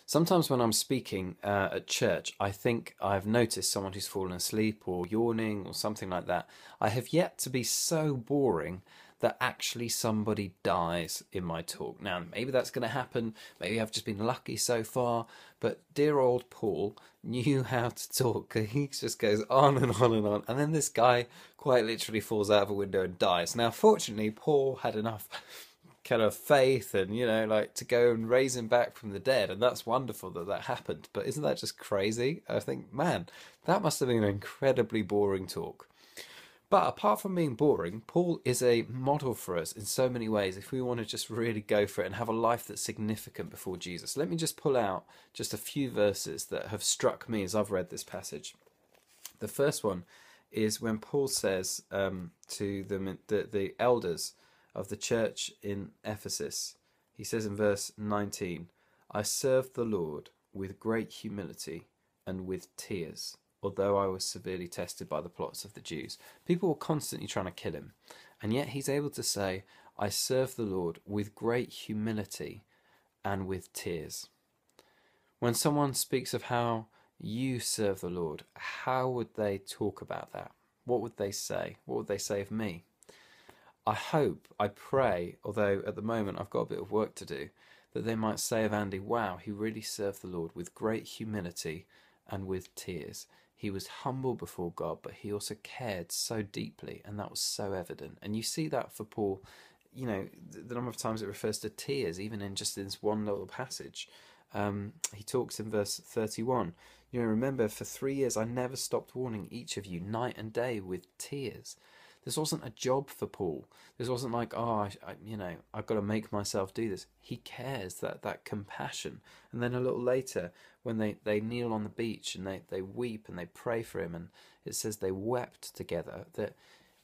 Sometimes when I'm speaking at church, I think I've noticed someone who's fallen asleep or yawning or something like that. I have yet to be so boring that actually somebody dies in my talk. Now, maybe that's going to happen. Maybe I've just been lucky so far. But dear old Paul knew how to talk. He just goes on and on and on. And then this guy quite literally falls out of a window and dies. Now, fortunately, Paul had enough kind of faith and like to go and raise him back from the dead, and that's wonderful that that happened. But isn't that just crazy? I think, man, that must have been an incredibly boring talk. But apart from being boring, Paul is a model for us in so many ways if we want to just really go for it and have a life that's significant before Jesus. Let me just pull out just a few verses that have struck me as I've read this passage. The first one is when Paul says to the elders of the church in Ephesus, he says in verse 19, I served the Lord with great humility and with tears, although I was severely tested by the plots of the Jews. People were constantly trying to kill him, and yet he's able to say, I serve the Lord with great humility and with tears. When someone speaks of how you serve the Lord, how would they talk about that? What would they say? What would they say of me? I hope, I pray, although at the moment I've got a bit of work to do, that they might say of Andy, wow, he really served the Lord with great humility and with tears. He was humble before God, but he also cared so deeply, and that was so evident. And you see that for Paul, the number of times it refers to tears, even in just this one little passage. He talks in verse 31, remember, for 3 years I never stopped warning each of you night and day with tears. This wasn't a job for Paul. This wasn't like, I've got to make myself do this. He cares, that compassion. And then a little later, when they kneel on the beach and they weep and they pray for him, and it says they wept together, that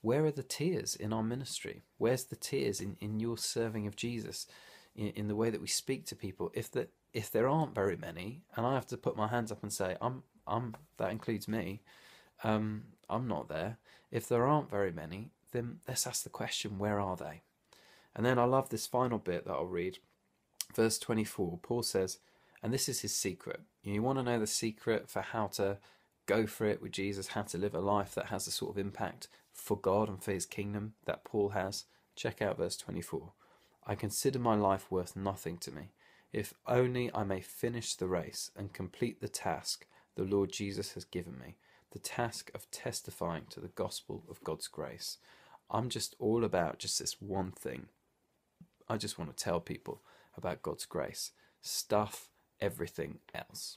where are the tears in our ministry? Where's the tears in your serving of Jesus, in the way that we speak to people? If there aren't very many, and I have to put my hands up and say, that includes me, I'm not there. If there aren't very many, then let's ask the question, where are they? And then I love this final bit that I'll read. Verse 24, Paul says, and this is his secret. You want to know the secret for how to go for it with Jesus, how to live a life that has the sort of impact for God and for his kingdom that Paul has? Check out verse 24. I consider my life worth nothing to me, if only I may finish the race and complete the task the Lord Jesus has given me, the task of testifying to the gospel of God's grace. I'm just all about just this one thing. I just want to tell people about God's grace. Stuff everything else.